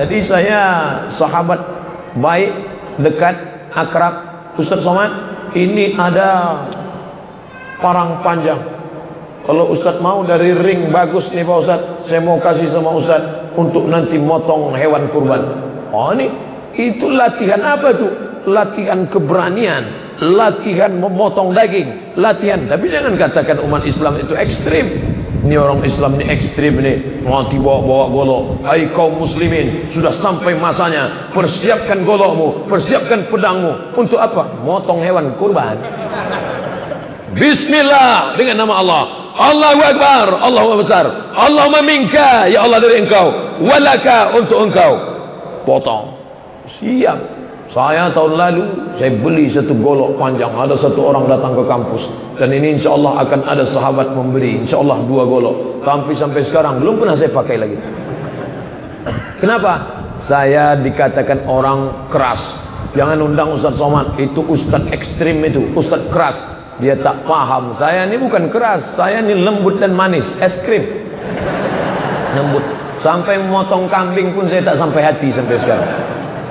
Jadi saya sahabat baik, dekat, akrab Ustaz Somad. Ini ada parang panjang. Kalau Ustaz mau dari ring bagus nih Pak Ustaz, saya mau kasih sama Ustaz untuk nanti motong hewan kurban. Oh ini, itu latihan apa tuh? Latihan keberanian, latihan memotong daging, latihan. Tapi jangan katakan umat Islam itu ekstrim. Ini orang Islam ini ekstrim nih, nanti bawa golok. Hai kaum muslimin, sudah sampai masanya, persiapkan golokmu, persiapkan pedangmu. Untuk apa? Motong hewan kurban. Bismillah, dengan nama Allah. Allahu Akbar, Allahu besar. Allahumma minka, ya Allah dari engkau, walaka untuk engkau. Potong. Siap. Saya tahun lalu saya beli satu golok panjang. Ada satu orang datang ke kampus, dan ini insya Allah akan ada sahabat memberi, insya Allah 2 golok. Tapi sampai sekarang belum pernah saya pakai lagi. Kenapa? Saya dikatakan orang keras. Jangan undang Ustaz Somad, itu Ustaz ekstrim, itu Ustaz keras. Dia tak paham. Saya ini bukan keras, saya ini lembut dan manis, es krim. Lembut. Sampai memotong kambing pun saya tak sampai hati sampai sekarang.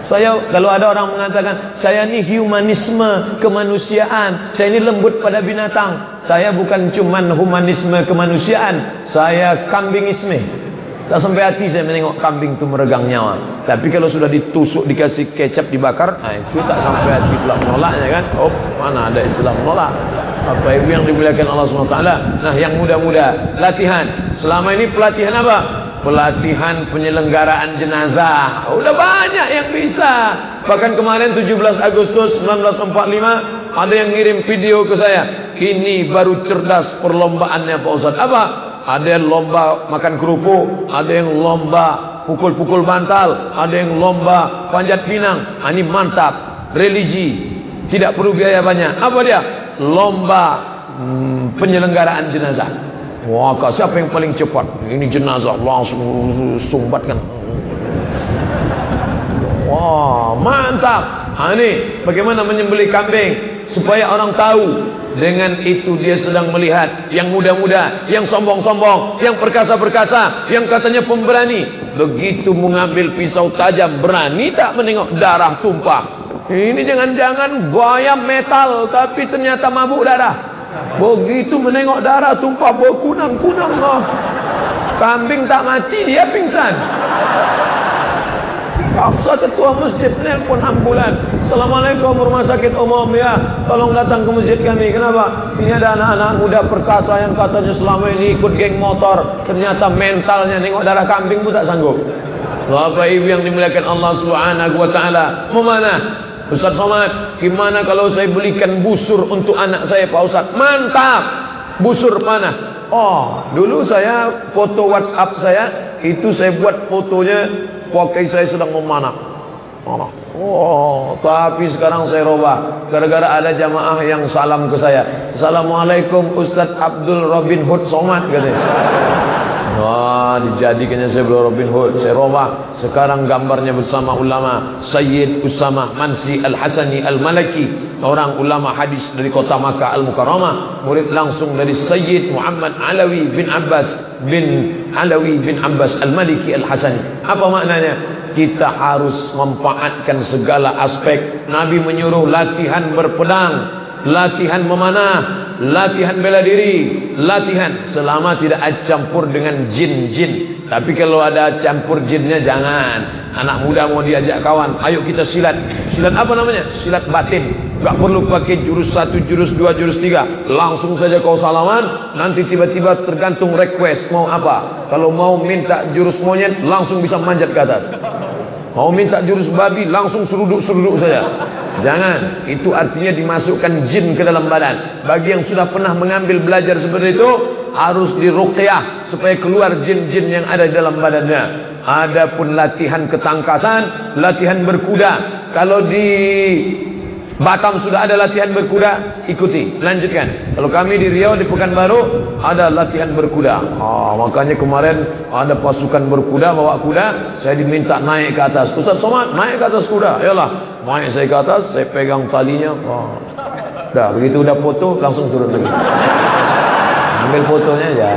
Saya, kalau ada orang mengatakan saya ini humanisme kemanusiaan, saya ini lembut pada binatang, saya bukan cuman humanisme kemanusiaan, saya kambingisme. Tak sampai hati saya menengok kambing itu meregang nyawa. Tapi kalau sudah ditusuk, dikasih kecap, dibakar, nah itu tak sampai hati pula menolaknya kan. Oh, mana ada Islam menolak. Apa ibu yang dimuliakan Allah SWT. Nah yang muda-muda, latihan. Selama ini pelatihan apa? Pelatihan penyelenggaraan jenazah. Udah banyak yang bisa. Bahkan kemarin 17 Agustus 1945 ada yang ngirim video ke saya. Ini baru cerdas perlombaannya Pak Ustaz. Apa? Ada yang lomba makan kerupuk, ada yang lomba pukul-pukul bantal, ada yang lomba panjat pinang. Ini mantap. Religi, tidak perlu biaya banyak. Apa dia? Lomba penyelenggaraan jenazah. Wah, siapa yang paling cepat? Ini jenazah langsung sumbatkan. Wah, mantap. Ini bagaimana menyembelih kambing supaya orang tahu. Dengan itu dia sedang melihat yang muda-muda, yang sombong-sombong, yang perkasa-perkasa, yang katanya pemberani. Begitu mengambil pisau tajam, berani tak menengok darah tumpah? Ini jangan-jangan gaya metal tapi ternyata mabuk darah. Begitu menengok darah tumpah, berkunang-kunang loh. Kambing tak mati, dia pingsan. Paksa ketua masjid nelpon ambulan. Assalamualaikum, rumah sakit umum ya, tolong datang ke masjid kami. Kenapa? Ini ada anak-anak muda perkasa yang katanya selama ini ikut geng motor, ternyata mentalnya nengok darah kambing pun tak sanggup. Bapak ibu yang dimuliakan Allah Subhanahu wa taala, mau mana? Ustaz Somad, gimana kalau saya belikan busur untuk anak saya Pak Ustaz? Mantap. Busur mana? Oh, dulu saya foto WhatsApp saya itu saya buat fotonya pakai saya sedang memanah. Oh, tapi sekarang saya robah gara-gara ada jamaah yang salam ke saya. Assalamualaikum Ustaz Abdul Robin Hood Somad katanya. Wah, dijadikannya saya belum Robin Hood. Saya robah. Sekarang gambarnya bersama ulama Sayyid Usama Mansi Al-Hasani Al-Malaki, orang ulama hadis dari kota Makkah Al-Mukarramah, murid langsung dari Sayyid Muhammad Alawi bin Abbas Al-Maliki Al-Hasani. Apa maknanya? Kita harus memanfaatkan segala aspek. Nabi menyuruh latihan berpedang, latihan memanah, latihan bela diri, latihan selama tidak campur dengan jin-jin. Tapi kalau ada campur jinnya jangan. Anak muda mau diajak kawan, ayo kita silat. Silat apa namanya? Silat batin. Gak perlu pakai jurus 1, jurus 2, jurus 3. Langsung saja kau salaman, nanti tiba-tiba tergantung request mau apa. Kalau mau minta jurus monyet, langsung bisa manjat ke atas. Mau minta jurus babi, langsung seruduk-seruduk saja. Jangan, itu artinya dimasukkan jin ke dalam badan. Bagi yang sudah pernah mengambil belajar seperti itu, harus diruqyah supaya keluar jin-jin yang ada di dalam badannya. Adapun latihan ketangkasan, latihan berkuda. Kalau di Batam sudah ada latihan berkuda, ikuti, lanjutkan. Kalau kami di Riau, di Pekanbaru ada latihan berkuda. Makanya kemarin ada pasukan berkuda, bawa kuda, saya diminta naik ke atas. Ustaz Somad, naik ke atas kuda. Yalah, naik saya ke atas, saya pegang talinya. Dah, begitu udah foto, langsung turun lagi. Ambil fotonya aja.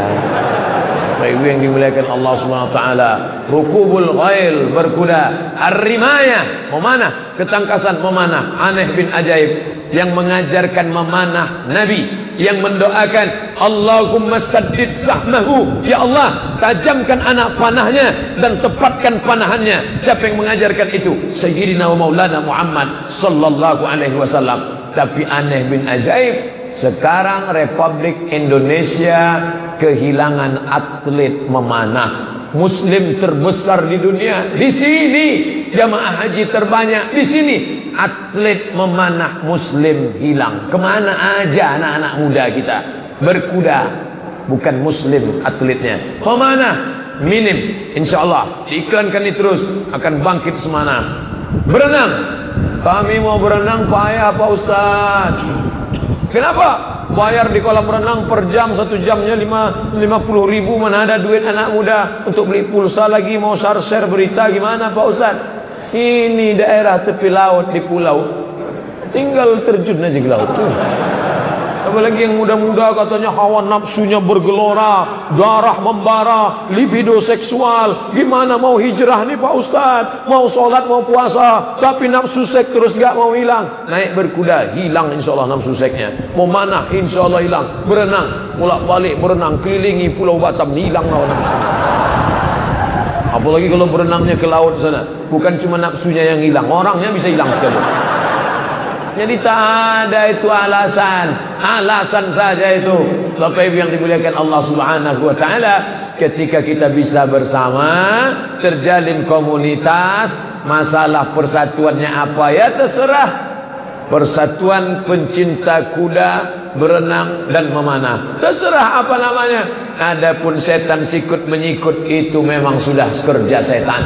Bapak Ibu yang dimuliakan Allah Subhanahu wa taala, rukubul ghail, berkuda, ar-rimayah, memanah, ketangkasan memanah. Aneh bin ajaib yang mengajarkan memanah Nabi, yang mendoakan Allahumma saddid sahmahu, ya Allah tajamkan anak panahnya dan tepatkan panahannya. Siapa yang mengajarkan itu? Sayyidina wa Maulana Muhammad sallallahu alaihi wasallam. Tapi aneh bin ajaib, sekarang Republik Indonesia kehilangan atlet memanah. Muslim terbesar di dunia di sini, jamaah haji terbanyak di sini, atlet memanah Muslim hilang. Kemana aja anak-anak muda kita? Berkuda, bukan Muslim atletnya. Memanah minim. Insya Allah diiklankan ini terus akan bangkit semangat. Berenang, kami mau berenang payah Pak Ustaz. Kenapa? Bayar di kolam renang per jam, 1 jamnya 50.000. Mana ada duit anak muda untuk beli pulsa lagi, mau share berita gimana Pak Ustaz? Ini daerah tepi laut di pulau, tinggal terjun aja ke laut. Apalagi yang muda-muda katanya hawa nafsunya bergelora, darah membara, libido seksual. Gimana mau hijrah nih Pak Ustadz? Mau sholat, mau puasa, tapi nafsu seks terus gak mau hilang. Naik berkuda, hilang insya Allah nafsu seksnya. Mau manah, insya Allah hilang. Berenang, bolak balik berenang, kelilingi pulau Batam, hilang hawa nafsu. Apalagi kalau berenangnya ke laut sana, bukan cuma nafsunya yang hilang, orangnya bisa hilang sekali. Jadi tak ada itu alasan saja itu. Bapak Ibu yang dimuliakan Allah Subhanahu wa taala, ketika kita bisa bersama, terjalin komunitas, masalah persatuannya apa ya terserah. Persatuan pencinta kuda, berenang dan memanah, terserah apa namanya. Adapun setan sikut menyikut itu memang sudah kerja setan.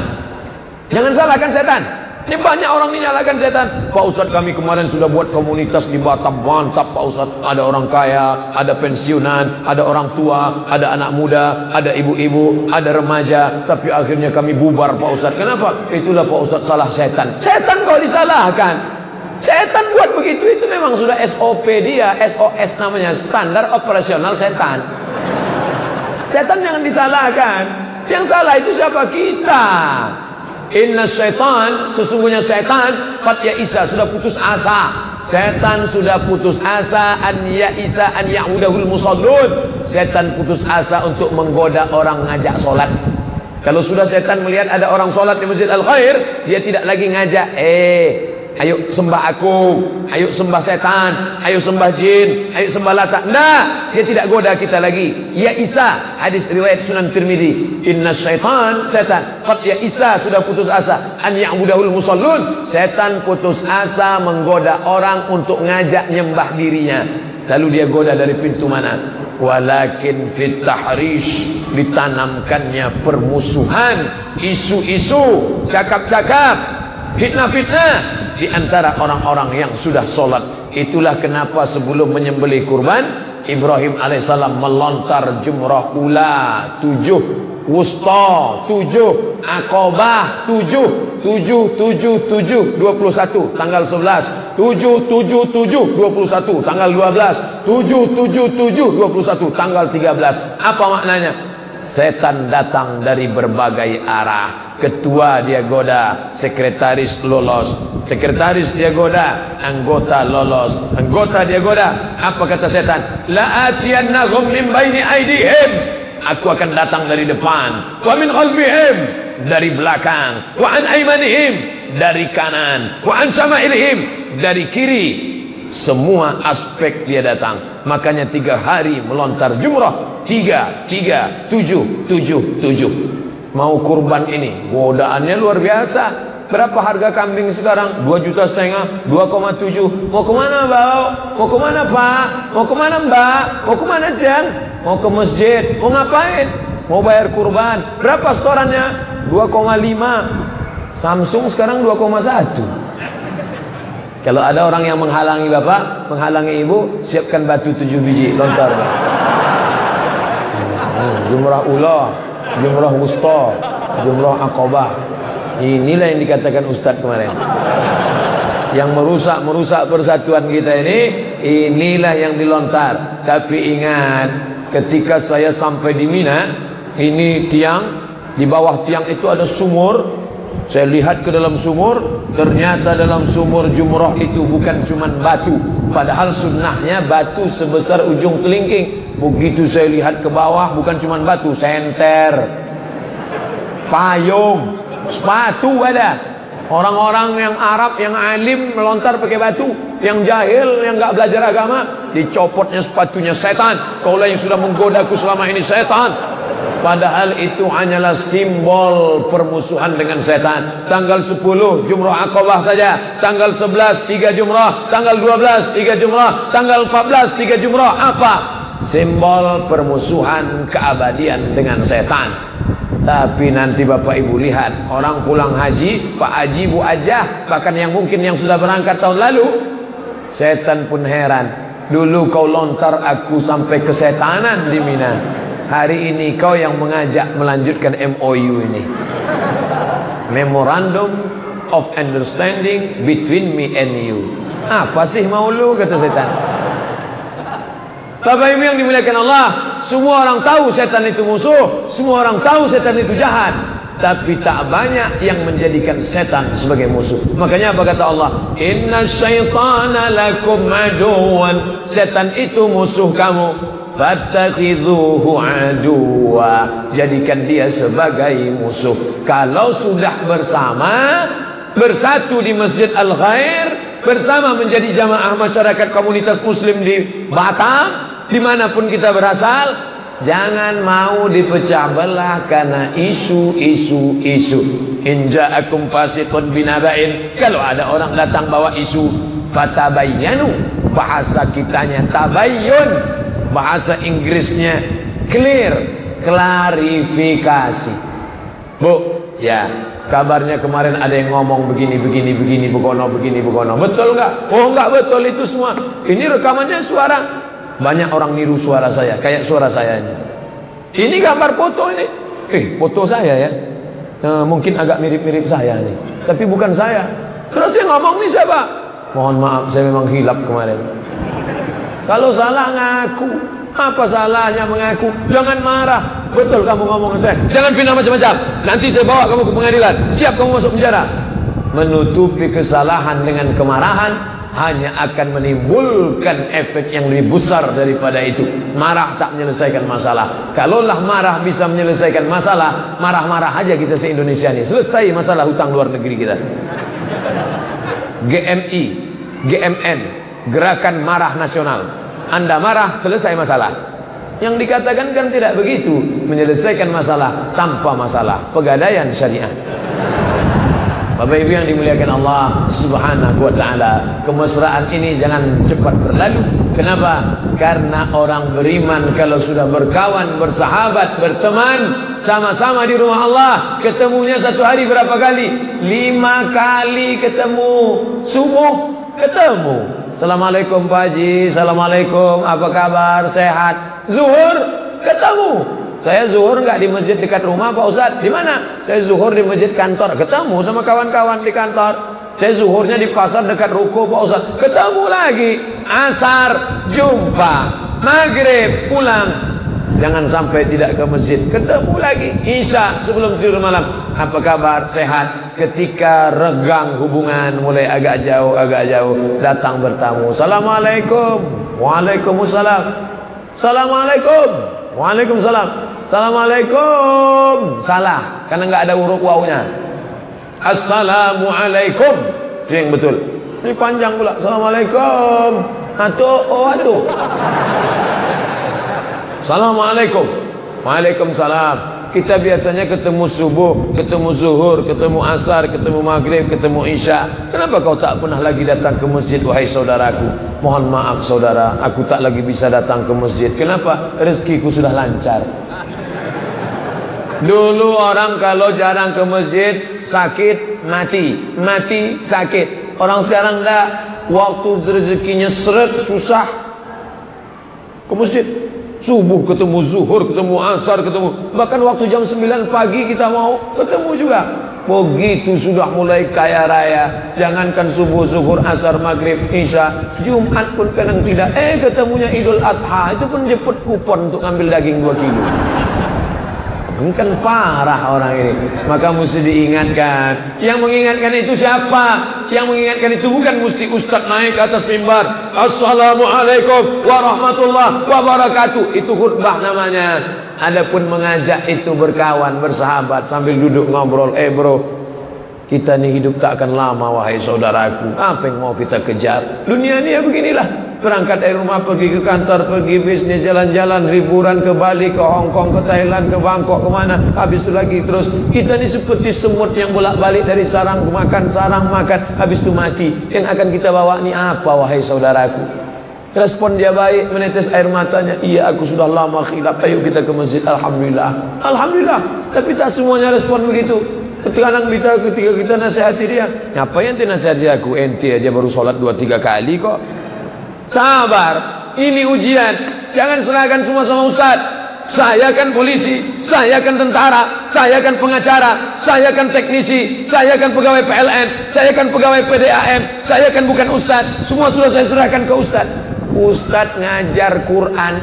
Jangan salahkan setan. Ini banyak orang menyalahkan setan. Pak Ustadz, kami kemarin sudah buat komunitas di Batam, mantap Pak Ustadz. Ada orang kaya, ada pensiunan, ada orang tua, ada anak muda, ada ibu-ibu, ada remaja. Tapi akhirnya kami bubar Pak Ustadz. Kenapa? Itulah Pak Ustadz, salah setan. Setan kok disalahkan? Setan buat begitu, itu memang sudah SOP dia, SOS namanya, standar operasional setan. Setan jangan disalahkan. Yang salah itu siapa? Kita. Inna syaitan, sesungguhnya setan qad ya'isa, sudah putus asa. Setan sudah putus asa an ya'isa an ya'udahul musallun. Setan putus asa untuk menggoda orang ngajak solat. Kalau sudah setan melihat ada orang solat di Masjid Al-Khair, dia tidak lagi ngajak, ayo sembah aku, ayo sembah setan, ayo sembah jin, ayo sembah Lata. Nah, dia tidak goda kita lagi. Ya Isa, hadis riwayat Sunan Tirmidzi. Inna syaitan, setan qad ya Isa, sudah putus asa an ya'budahul musallun. Setan putus asa menggoda orang untuk ngajak nyembah dirinya. Lalu dia goda dari pintu mana? Walakin fit tahrish, ditanamkannya permusuhan, isu-isu, cakap-cakap, fitnah-fitnah di antara orang-orang yang sudah sholat. Itulah kenapa sebelum menyembelih kurban, Ibrahim alaihissalam melontar jumrah ula 7, wusta 7, akobah 7, 7, 21 tanggal 11, 7, 21 tanggal 12, 7, 21 tanggal 13. Apa maknanya? Setan datang dari berbagai arah. Ketua dia goda, sekretaris lolos, sekretaris dia goda, anggota lolos, anggota dia goda. Apa kata setan? La atiyannahum min baini aidihim, aku akan datang dari depan, wa min khalfihim, dari belakang, wa an aymanihim, dari kanan, wa an shama'ilihim, dari kiri. Semua aspek dia datang. Makanya 3 hari melontar jumrah, 3, 7, 7. Mau kurban ini, godaannya luar biasa. Berapa harga kambing sekarang? 2,5 juta, 2,7. Mau kemana Bau? Mau kemana Pak? Mau kemana Mbak? Mau kemana Jang? Mau ke masjid? Mau ngapain? Mau bayar kurban. Berapa setorannya? 2,5. Samsung sekarang 2,1. Kalau ada orang yang menghalangi bapak, menghalangi ibu, siapkan batu 7 biji, lontar. Jumrah ula, jumrah wusta, jumrah akobah. Inilah yang dikatakan Ustadz kemarin. Yang merusak persatuan kita ini, inilah yang dilontar. Tapi ingat, ketika saya sampai di Mina, Ini tiang, di bawah tiang itu ada sumur. Saya lihat ke dalam sumur, ternyata dalam sumur jumroh itu bukan cuma batu, padahal sunnahnya batu sebesar ujung kelingking. Begitu saya lihat ke bawah, bukan cuma batu, senter, payung, sepatu ada. Orang-orang yang Arab, yang alim melontar pakai batu. Yang jahil, yang nggak belajar agama, dicopotnya sepatunya setan. Kaulah yang sudah menggodaku selama ini setan. Padahal itu hanyalah simbol permusuhan dengan setan. Tanggal 10 Jumrah Aqabah saja, tanggal 11 3 Jumrah, tanggal 12 3 Jumrah, tanggal 14 3 Jumrah. Apa? Simbol permusuhan keabadian dengan setan. Tapi nanti Bapak Ibu lihat, orang pulang haji, Pak Haji, Bu Ajah, bahkan yang mungkin yang sudah berangkat tahun lalu, setan pun heran. Dulu kau lontar aku sampai kesetanan di Mina, hari ini kau yang mengajak melanjutkan MOU ini, Memorandum of Understanding between me and you. Apa sih mau lu, kata setan. Bapak Ibu yang dimuliakan Allah, semua orang tahu setan itu musuh, semua orang tahu setan itu jahat, tapi tak banyak yang menjadikan setan sebagai musuh. Makanya apa kata Allah? Inna syaitana lakum aduwan. Setan itu musuh kamu. Fattakhidhuhu aduwa. Jadikan dia sebagai musuh. Kalau sudah bersama, bersatu di Masjid Al-Khair, bersama menjadi jamaah masyarakat komunitas muslim di Batam, dimanapun kita berasal, jangan mau dipecah belah karena isu-isu. In ja'akum fasiqun binaba'in. Kalau ada orang datang bawa isu, fatabayyanu. Bahasa kitanya tabayyun, bahasa Inggrisnya clear, klarifikasi. Bu, ya, kabarnya kemarin ada yang ngomong begini, begono. Betul enggak? Oh enggak betul itu semua. Ini rekamannya suara. Banyak orang niru suara saya, kayak suara saya ini. Ini gambar foto ini. Foto saya ya. Mungkin agak mirip-mirip saya nih, tapi bukan saya. Terus yang ngomong nih siapa? Mohon maaf, saya memang hilap kemarin. Kalau salah ngaku. Apa salahnya mengaku? Jangan marah. Betul kamu ngomong saya. Jangan pindah macam-macam. Nanti saya bawa kamu ke pengadilan. Siap kamu masuk penjara. Menutupi kesalahan dengan kemarahan hanya akan menimbulkan efek yang lebih besar daripada itu. Marah tak menyelesaikan masalah. Kalaulah marah bisa menyelesaikan masalah, marah-marah aja kita se-Indonesia ini, selesai masalah hutang luar negeri kita. GMI, GMN, Gerakan Marah Nasional. Anda marah, selesai masalah. Yang dikatakan kan tidak begitu, menyelesaikan masalah tanpa masalah, pegadaian syariah. Bapak Ibu yang dimuliakan Allah Subhanahu wa ta'ala, kemesraan ini jangan cepat berlalu. Kenapa? Karena orang beriman kalau sudah berkawan, bersahabat, berteman, sama-sama di rumah Allah, ketemunya satu hari berapa kali? 5 kali ketemu. Subuh ketemu, Assalamualaikum Pak Haji, Assalamualaikum, apa kabar, sehat. Zuhur ketemu. Saya zuhur nggak di masjid dekat rumah Pak Ustadz. Di mana? Saya zuhur di masjid kantor. Ketemu sama kawan-kawan di kantor. Saya zuhurnya di pasar dekat ruko Pak Ustadz. Ketemu lagi. Asar jumpa, maghrib pulang. Jangan sampai tidak ke masjid. Ketemu lagi. Isya sebelum tidur malam. Apa kabar? Sehat. Ketika regang hubungan mulai agak jauh, datang bertamu. Assalamualaikum. Waalaikumsalam. Assalamualaikum. Waalaikumsalam. Assalamualaikum. Salah, karena nggak ada huruf wawunya. Assalamualaikum, itu yang betul. Ini panjang pula. Assalamualaikum. Atuh. Assalamualaikum. Waalaikumsalam. Kita biasanya ketemu subuh, ketemu zuhur, ketemu asar, ketemu maghrib, ketemu isya. Kenapa kau tak pernah lagi datang ke masjid, wahai saudaraku? Mohon maaf saudara, aku tak lagi bisa datang ke masjid. Kenapa? Rezekiku sudah lancar. Dulu orang kalau jarang ke masjid, sakit, mati, sakit. Orang sekarang enggak. Waktu rezekinya seret, susah, ke masjid. Subuh ketemu, zuhur ketemu, asar ketemu. Bahkan waktu jam 9 pagi kita mau ketemu juga. Begitu sudah mulai kaya raya. Jangankan subuh, zuhur, asar, maghrib, isya, Jumat pun kadang tidak. Ketemunya Idul Adha. Itu pun jemput kupon untuk ngambil daging 2 kilo. Ini kan parah orang ini. Maka mesti diingatkan. Yang mengingatkan itu siapa? Yang mengingatkan itu bukan mesti ustaz naik ke atas mimbar, Assalamualaikum warahmatullahi wabarakatuh. Itu khutbah namanya. Adapun mengajak itu berkawan, bersahabat sambil duduk ngobrol. Bro, kita ini hidup tak akan lama wahai saudaraku. Apa yang mau kita kejar? Dunia ini ya beginilah. Berangkat dari rumah, pergi ke kantor, pergi bisnis, jalan-jalan, liburan ke Bali, ke Hong Kong, ke Thailand, ke Bangkok, kemana. Habis itu lagi terus. Kita ini seperti semut yang bolak-balik dari sarang makan, sarang makan. Habis itu mati. Yang akan kita bawa ini apa wahai saudaraku? Respon dia baik, menetes air matanya. Iya, aku sudah lama khilaf. Ayo kita ke masjid. Alhamdulillah. Alhamdulillah. Tapi tak semuanya respon begitu. Ketika kita nasihati dia, ngapain ente nasihati aku? Ente aja baru sholat 2-3 kali kok. Sabar, ini ujian. Jangan serahkan semua sama ustaz. Saya kan polisi, saya kan tentara, saya kan pengacara, saya kan teknisi, saya kan pegawai PLN, saya kan pegawai PDAM, saya kan bukan ustaz. Semua sudah saya serahkan ke ustaz. Ustaz ngajar Quran,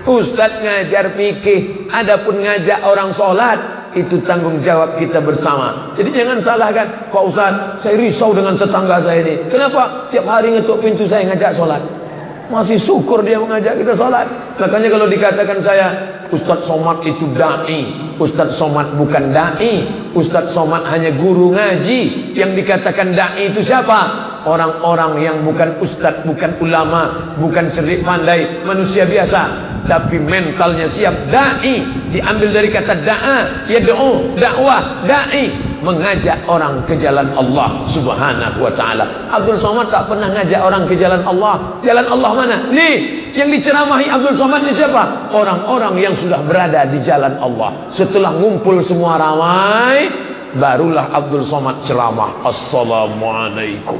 ustaz ngajar fikih. Adapun ngajak orang sholat, itu tanggung jawab kita bersama. Jadi jangan salahkan, kok ustaz, saya risau dengan tetangga saya ini. Kenapa? Tiap hari ngetuk pintu saya ngajak sholat. Masih syukur dia mengajak kita sholat. Makanya kalau dikatakan saya, Ustaz Somad itu da'i, Ustaz Somad bukan da'i, Ustaz Somad hanya guru ngaji. Yang dikatakan da'i itu siapa? Orang-orang yang bukan ustaz, bukan ulama, bukan cerdik pandai, manusia biasa, tapi mentalnya siap. Da'i diambil dari kata da'a, yad'u, dakwah, da'i, mengajak orang ke jalan Allah subhanahu wa ta'ala. Abdul Somad tak pernah ngajak orang ke jalan Allah. Jalan Allah mana? Nih, yang diceramahi Abdul Somad ni siapa? Orang-orang yang sudah berada di jalan Allah. Setelah ngumpul semua ramai, barulah Abdul Somad ceramah. Assalamualaikum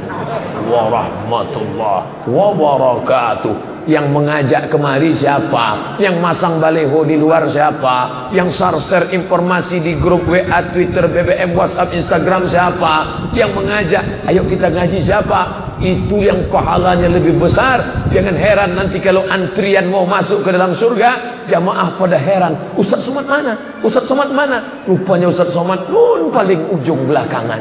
warahmatullahi wabarakatuh. Yang mengajak kemari siapa? Yang masang baleho di luar siapa? Yang share informasi di grup WA, Twitter, BBM, WhatsApp, Instagram siapa? Yang mengajak, ayo kita ngaji siapa? Itu yang pahalanya lebih besar. Jangan heran nanti kalau antrian mau masuk ke dalam surga, jamaah pada heran, Ustaz Somad mana? Ustaz Somad mana? Rupanya Ustaz Somad nun paling ujung belakangan.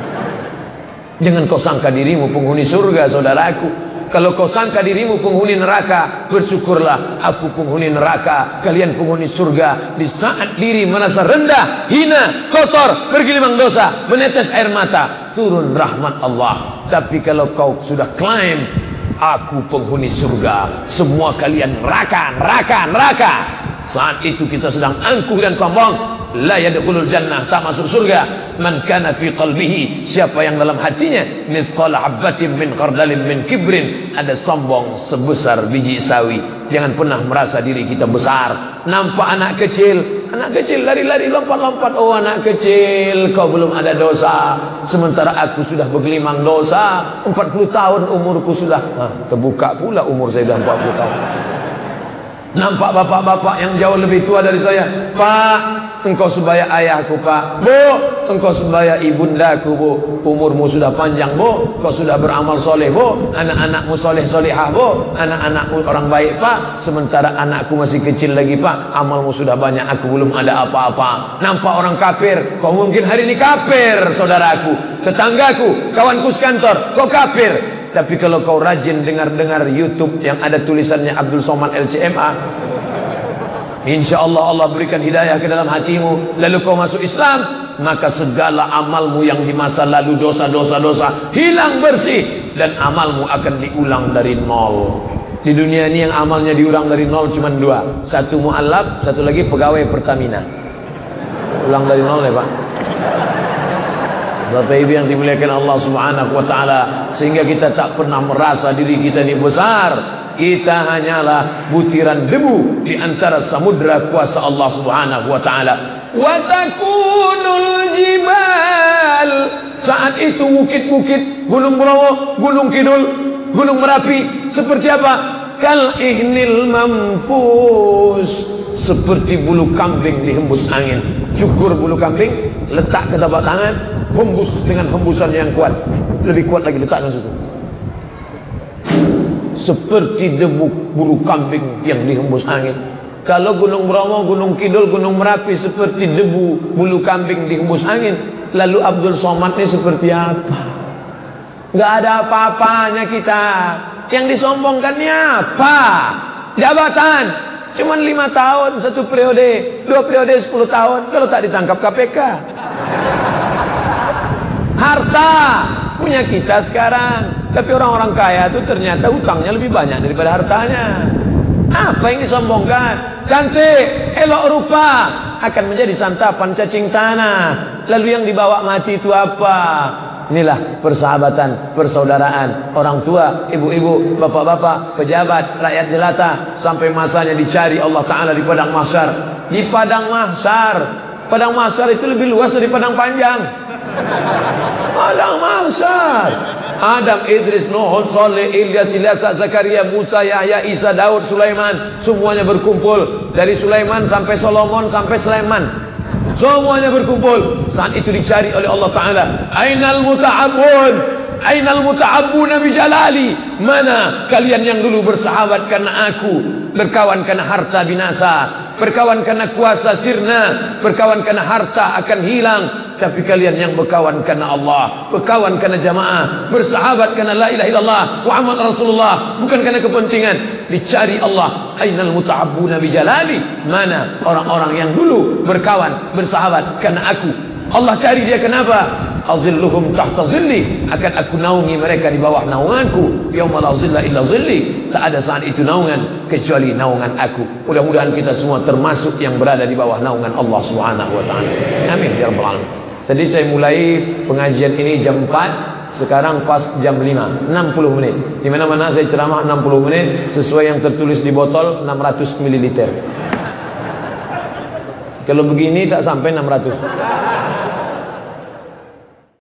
Jangan kau sangka dirimu penghuni surga, saudaraku. Kalau kau sangka dirimu penghuni neraka, bersyukurlah aku penghuni neraka, kalian penghuni surga. Di saat diri merasa rendah, hina, kotor, bergelimang dosa, menetes air mata, turun rahmat Allah. Tapi kalau kau sudah klaim, aku penghuni surga, semua kalian neraka, neraka, neraka, saat itu kita sedang angkuh dan sombong. La yadkhulul jannah, tak masuk surga. Man kana fi qalbihi, siapa yang dalam hatinya mithqala habatin min khardalin min kibrin, ada sombong sebesar biji sawi. Jangan pernah merasa diri kita besar. Nampak anak kecil lari-lari, lompat-lompat. Oh anak kecil, kau belum ada dosa, sementara aku sudah bergelimang dosa. 40 tahun umurku sudah, terbuka pula umur saya sudah 40 tahun. Nampak bapak-bapak yang jauh lebih tua dari saya. Pak, engkau sebaya ayahku, Pak. Bu, engkau sebaya ibundaku, Bu. Umurmu sudah panjang, Bu. Kau sudah beramal soleh, Bu. Anak-anakmu soleh-solehah, Bu. Anak-anakmu orang baik, Pak. Sementara anakku masih kecil lagi, Pak. Amalmu sudah banyak, aku belum ada apa-apa. Nampak orang kafir. Kau mungkin hari ini kafir, saudaraku. Tetanggaku, kawanku sekantor, kau kafir. Tapi kalau kau rajin dengar-dengar YouTube yang ada tulisannya Abdul Somad LCMA, insya Allah Allah berikan hidayah ke dalam hatimu, lalu kau masuk Islam, maka segala amalmu yang di masa lalu, dosa-dosa hilang bersih, dan amalmu akan diulang dari nol. Di dunia ini yang amalnya diulang dari nol cuma 2, satu mu'alaf, satu lagi pegawai Pertamina. Ulang dari nol ya Pak. Bapak Ibu yang dimuliakan Allah Subhanahu wa taala, sehingga kita tak pernah merasa diri kita ini besar. Kita hanyalah butiran debu di antara samudra kuasa Allah Subhanahu wa taala. Wa takunul jibal, saat itu bukit-bukit, Gunung Bromo, Gunung Kidul, Gunung Merapi seperti apa? Kal ihnil manfus, seperti bulu kambing dihembus angin. Cukur bulu kambing, letak ke tapak tangan, hembus dengan hembusan yang kuat, lebih kuat lagi, letakkan situ. Seperti debu bulu kambing yang dihembus angin. Kalau Gunung Bromo, Gunung Kidul, Gunung Merapi seperti debu bulu kambing dihembus angin, lalu Abdul Somad ini seperti apa? Nggak ada apa-apanya kita. Yang disombongkannya apa? Jabatan. Cuman 5 tahun, 1 periode, 2 periode 10 tahun. Kalau tak ditangkap KPK. Harta punya kita sekarang. Tapi orang-orang kaya itu ternyata hutangnya lebih banyak daripada hartanya. Apa yang disombongkan? Cantik, elok rupa akan menjadi santapan cacing tanah. Lalu yang dibawa mati itu apa? Inilah persahabatan, persaudaraan, orang tua, ibu-ibu, bapak-bapak, pejabat, rakyat jelata, sampai masanya dicari Allah Ta'ala di padang mahsyar. Di padang mahsyar. Padang mahsyar itu lebih luas dari padang panjang. Padang mahsyar. Adam, Idris, Nuh, Saleh, Ilyas, Zakaria, Musa, Yahya, Isa, Daud, Sulaiman, semuanya berkumpul. Dari Sulaiman sampai Solomon sampai Sulaiman, semuanya berkumpul. Saat itu dicari oleh Allah Ta'ala. Ainal muta'abbun, ainal muta'abbuna bijalali. Mana kalian yang dulu bersahabat karena aku, berkawan karena harta binasa, berkawan karena kuasa sirna, berkawan karena harta akan hilang. Tapi kalian yang berkawan karena Allah, berkawan karena jamaah, bersahabat karena la ilaha illallah Muhammad Rasulullah, bukan karena kepentingan. Dicari Allah. Ainal muta'abbuna bijalali. Mana orang-orang yang dulu berkawan, bersahabat karena aku. Allah cari dia kenapa? Azilluhum tahta zilli. Akan aku naungi mereka di bawah naunganku. Yauma la zilla illa zilli. Tak ada saat itu naungan kecuali naungan aku. Mudah-mudahan kita semua termasuk yang berada di bawah naungan Allah Subhanahu wa taala. Amin ya rabbal alamin. Tadi saya mulai pengajian ini jam 4, sekarang pas jam 5, 60 menit. Di mana-mana saya ceramah 60 menit sesuai yang tertulis di botol 600 ml. Kalau begini tak sampai 600.